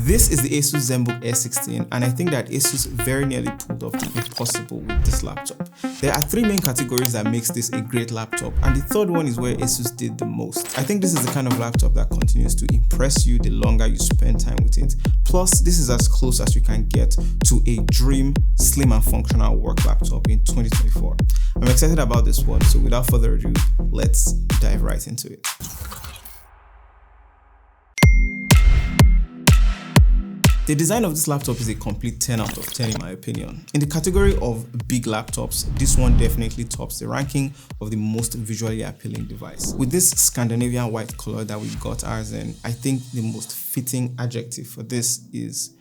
This is the ASUS Zenbook S16, and I think that ASUS very nearly pulled off the impossible with this laptop. There are three main categories that makes this a great laptop, and the third one is where ASUS did the most. I think this is the kind of laptop that continues to impress you the longer you spend time with it. Plus, this is as close as you can get to a dream, slim and functional work laptop in 2024. I'm excited about this one, so without further ado, let's dive right into it. The design of this laptop is a complete 10 out of 10 in my opinion. In the category of big laptops, this one definitely tops the ranking of the most visually appealing device. With this Scandinavian white color that we got ours in, I think the most fitting adjective for this is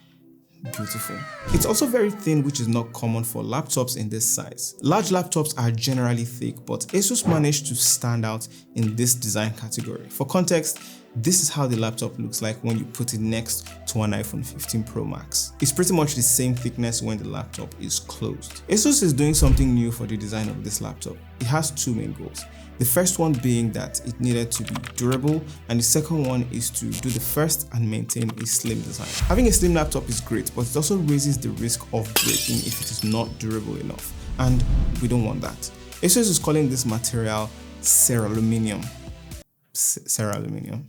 beautiful. It's also very thin, which is not common for laptops in this size. Large laptops are generally thick, but ASUS managed to stand out in this design category. For context, this is how the laptop looks like when you put it next to an iPhone 15 Pro Max. It's pretty much the same thickness when the laptop is closed. ASUS is doing something new for the design of this laptop. It has two main goals. The first one being that it needed to be durable, and the second one is to do the first and maintain a slim design. Having a slim laptop is great, but it also raises the risk of breaking if it is not durable enough, and we don't want that. ASUS is calling this material ceraluminium. Ceraluminium.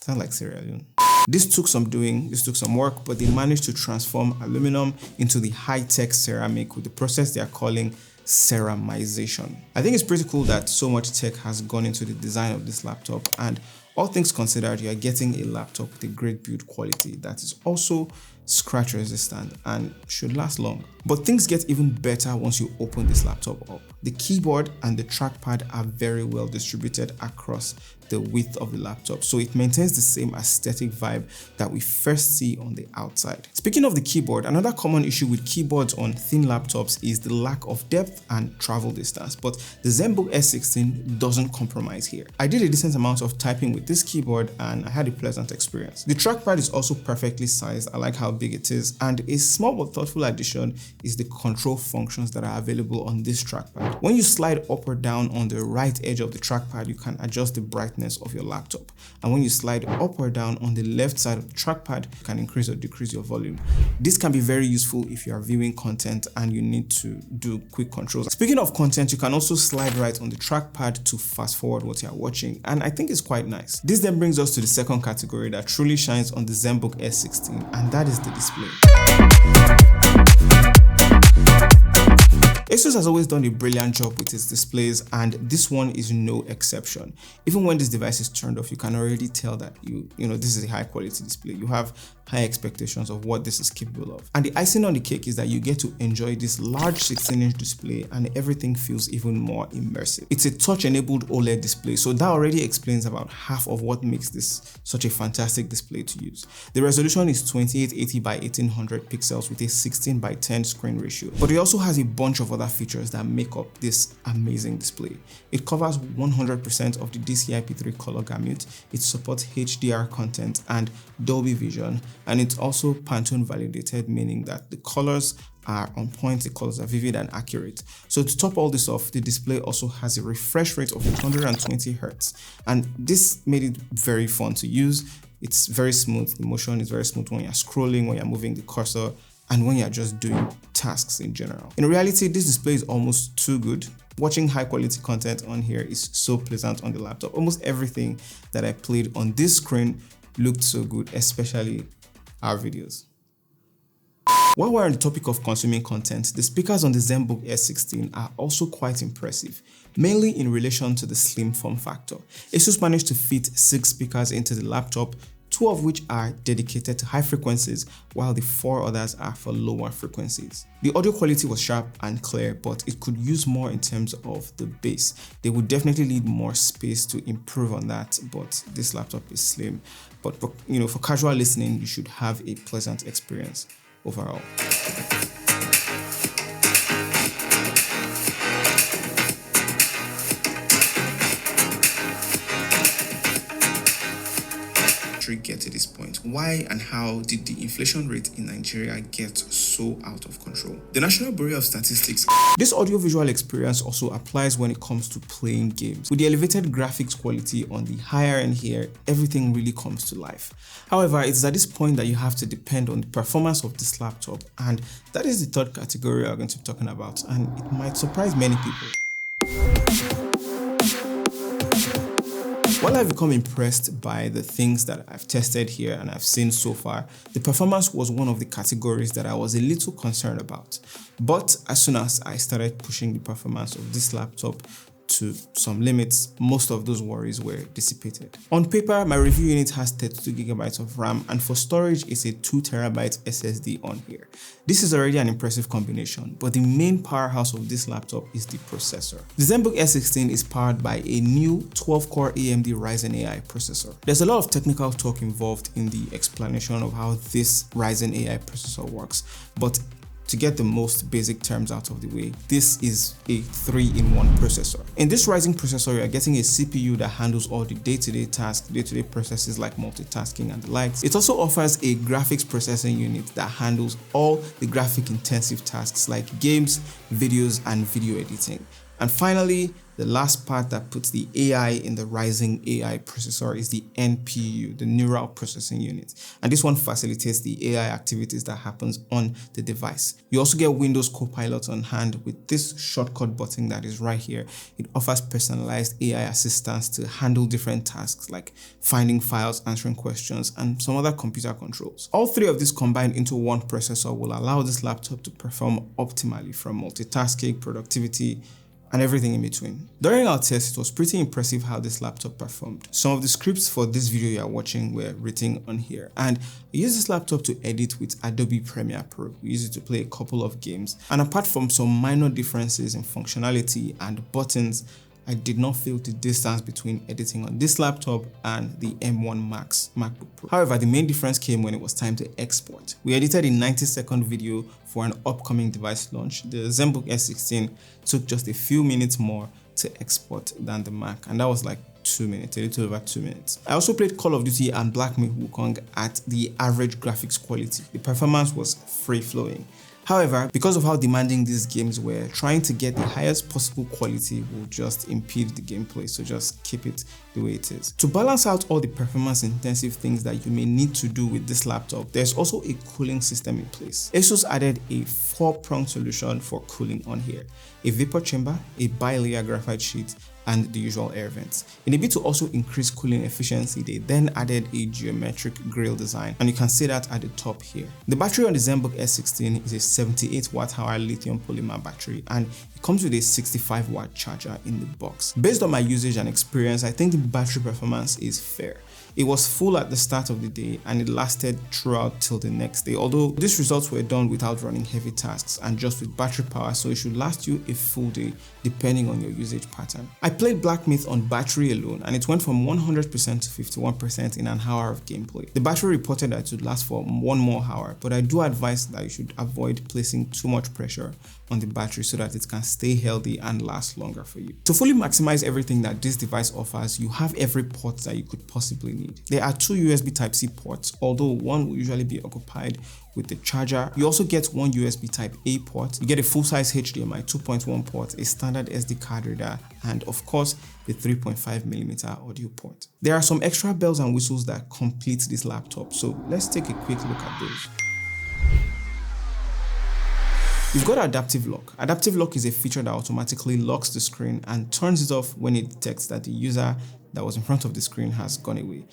Sound like cereal. This took some doing, this took some work, but they managed to transform aluminum into the high-tech ceramic with the process they are calling ceramization. I think it's pretty cool that so much tech has gone into the design of this laptop, and all things considered, you are getting a laptop with a great build quality that is also scratch resistant and should last long. But things get even better once you open this laptop up. The keyboard and the trackpad are very well distributed across the width of the laptop, so it maintains the same aesthetic vibe that we first see on the outside. Speaking of the keyboard, another common issue with keyboards on thin laptops is the lack of depth and travel distance, but the Zenbook S16 doesn't compromise here. I did a decent amount of typing with this keyboard and I had a pleasant experience. The trackpad is also perfectly sized. I like how big it is, and a small but thoughtful addition is the control functions that are available on this trackpad. When you slide up or down on the right edge of the trackpad, you can adjust the brightness of your laptop, and when you slide up or down on the left side of the trackpad, you can increase or decrease your volume. This can be very useful if you are viewing content and you need to do quick controls. Speaking of content, you can also slide right on the trackpad to fast forward what you are watching, and I think it's quite nice. This then brings us to the second category that truly shines on the Zenbook S16, and that is the display. ASUS has always done a brilliant job with its displays, and this one is no exception. Even when this device is turned off, you can already tell that this is a high quality display. You have high expectations of what this is capable of. And the icing on the cake is that you get to enjoy this large 16-inch display and everything feels even more immersive. It's a touch-enabled OLED display, so that already explains about half of what makes this such a fantastic display to use. The resolution is 2880 by 1800 pixels with a 16 by 10 screen ratio, but it also has a bunch of other features that make up this amazing display. It covers 100% of the DCI-P3 color gamut, it supports HDR content and Dolby Vision, and it's also Pantone validated, meaning that the colors are on point, the colors are vivid and accurate. So to top all this off, the display also has a refresh rate of 120 Hz, and this made it very fun to use. It's very smooth, the motion is very smooth when you're scrolling, when you're moving the cursor, and when you're just doing tasks in general. In reality, this display is almost too good. Watching high quality content on here is so pleasant on the laptop. Almost everything that I played on this screen looked so good, especially our videos. While we're on the topic of consuming content, the speakers on the Zenbook S16 are also quite impressive, mainly in relation to the slim form factor. ASUS managed to fit 6 speakers into the laptop, 2 of which are dedicated to high frequencies, while the 4 others are for lower frequencies. The audio quality was sharp and clear, but it could use more in terms of the bass. They would definitely need more space to improve on that, but this laptop is slim. But for casual listening, you should have a pleasant experience overall. battery get to this point? Why and how did the inflation rate in Nigeria get so out of control? The National Bureau of Statistics. This audiovisual experience also applies when it comes to playing games. With the elevated graphics quality on the higher end here, everything really comes to life. However, it's at this point that you have to depend on the performance of this laptop, and that is the third category we're going to be talking about, and it might surprise many people. While I've become impressed by the things that I've tested here and I've seen so far, the performance was one of the categories that I was a little concerned about. But as soon as I started pushing the performance of this laptop to some limits, most of those worries were dissipated. On paper, my review unit has 32GB of RAM, and for storage it's a 2TB SSD on here. This is already an impressive combination, but the main powerhouse of this laptop is the processor. The Zenbook S16 is powered by a new 12-core AMD Ryzen AI processor. There's a lot of technical talk involved in the explanation of how this Ryzen AI processor works, but to get the most basic terms out of the way, this is a 3-in-1 processor. In this Ryzen processor, you are getting a CPU that handles all the day-to-day tasks, day-to-day processes like multitasking and the likes. It also offers a graphics processing unit that handles all the graphic-intensive tasks like games, videos, and video editing. And finally, the last part that puts the AI in the Ryzen AI processor is the NPU, the Neural Processing Unit. And this one facilitates the AI activities that happens on the device. You also get Windows Copilot on hand with this shortcut button that is right here. It offers personalized AI assistance to handle different tasks like finding files, answering questions, and some other computer controls. All three of these combined into one processor will allow this laptop to perform optimally from multitasking, productivity, and everything in between. During our test, it was pretty impressive how this laptop performed. Some of the scripts for this video you are watching were written on here, and I use this laptop to edit with Adobe Premiere Pro. We use it to play a couple of games, and apart from some minor differences in functionality and buttons, I did not feel the distance between editing on this laptop and the M1 Max MacBook Pro. However, the main difference came when it was time to export. We edited a 90-second video for an upcoming device launch. The Zenbook S16 took just a few minutes more to export than the Mac, and that was like 2 minutes, a little over 2 minutes. I also played Call of Duty and Black Myth Wukong at the average graphics quality. The performance was free-flowing. However, because of how demanding these games were, trying to get the highest possible quality will just impede the gameplay, so just keep it the way it is. To balance out all the performance intensive things that you may need to do with this laptop, there's also a cooling system in place. ASUS added a 4-pronged solution for cooling on here: a vapor chamber, a bi-layer graphite sheet, and the usual air vents. In a bid to also increase cooling efficiency, they then added a geometric grille design, and you can see that at the top here. The battery on the Zenbook S16 is a 78 watt-hour lithium polymer battery, and it comes with a 65 watt charger in the box. Based on my usage and experience, I think the battery performance is fair. It was full at the start of the day and it lasted throughout till the next day, although these results were done without running heavy tasks and just with battery power, so it should last you a full day depending on your usage pattern. I played Black Myth on battery alone and it went from 100% to 51% in an hour of gameplay. The battery reported that it would last for 1 more hour, but I do advise that you should avoid placing too much pressure on the battery so that it can stay healthy and last longer for you. To fully maximize everything that this device offers, you have every port that you could possibly need. There are 2 USB Type-C ports, although one will usually be occupied with the charger. You also get 1 USB Type-A port, you get a full-size HDMI 2.1 port, a standard SD card reader, and of course the 3.5mm audio port. There are some extra bells and whistles that complete this laptop, so let's take a quick look at those. You've got adaptive lock. Adaptive lock is a feature that automatically locks the screen and turns it off when it detects that the user that was in front of the screen has gone away.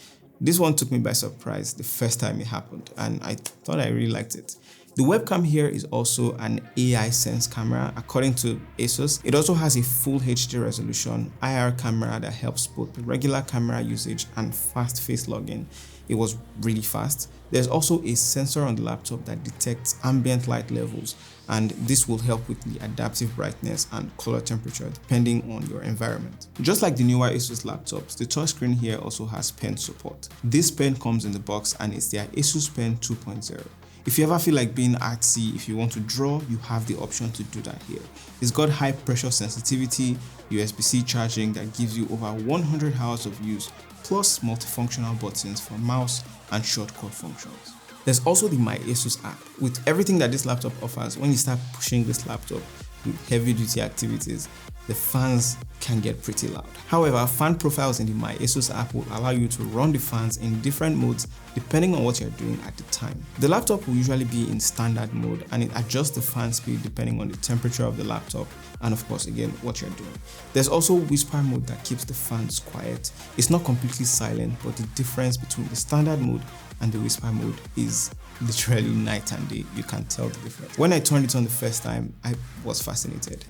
This one took me by surprise the first time it happened, and I thought I really liked it. The webcam here is also an AI Sense camera according to ASUS. It also has a full HD resolution IR camera that helps both the regular camera usage and fast face login. It was really fast. There's also a sensor on the laptop that detects ambient light levels, and this will help with the adaptive brightness and color temperature depending on your environment. Just like the newer ASUS laptops, the touchscreen here also has pen support. This pen comes in the box and it's their ASUS Pen 2.0. If you ever feel like being artsy, if you want to draw, you have the option to do that here. It's got high pressure sensitivity, USB-C charging that gives you over 100 hours of use plus multifunctional buttons for mouse and shortcut functions. There's also the My ASUS app. With everything that this laptop offers, when you start pushing this laptop with heavy duty activities, the fans can get pretty loud. However, fan profiles in the My ASUS app will allow you to run the fans in different modes depending on what you're doing at the time. The laptop will usually be in standard mode and it adjusts the fan speed depending on the temperature of the laptop and of course again what you're doing. There's also whisper mode that keeps the fans quiet. It's not completely silent, but the difference between the standard mode and the whisper mode is literally night and day. You can tell the difference. When I turned it on the first time, I was fascinated.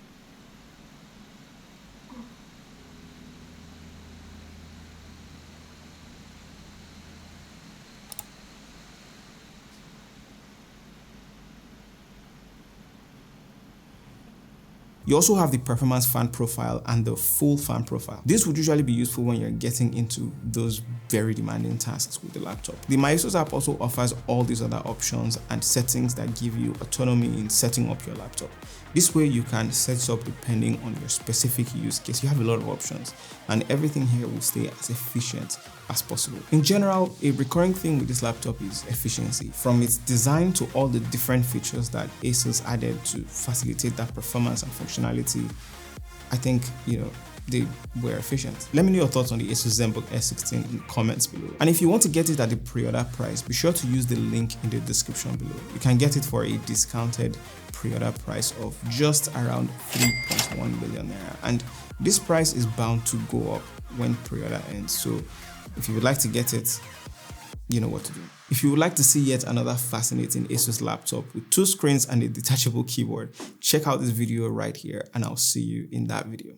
You also have the performance fan profile and the full fan profile. This would usually be useful when you're getting into those very demanding tasks with the laptop. The My ASUS app also offers all these other options and settings that give you autonomy in setting up your laptop. This way you can set it up depending on your specific use case. You have a lot of options and everything here will stay as efficient as possible. In general, a recurring theme with this laptop is efficiency. From its design to all the different features that ASUS added to facilitate that performance and functionality, I think, they were efficient. Let me know your thoughts on the ASUS Zenbook S16 in the comments below. And if you want to get it at the pre-order price, be sure to use the link in the description below. You can get it for a discounted pre-order price of just around 3.1 billion naira. And this price is bound to go up when pre-order ends. So if you would like to get it, you know what to do. If you would like to see yet another fascinating ASUS laptop with 2 screens and a detachable keyboard, check out this video right here and I'll see you in that video.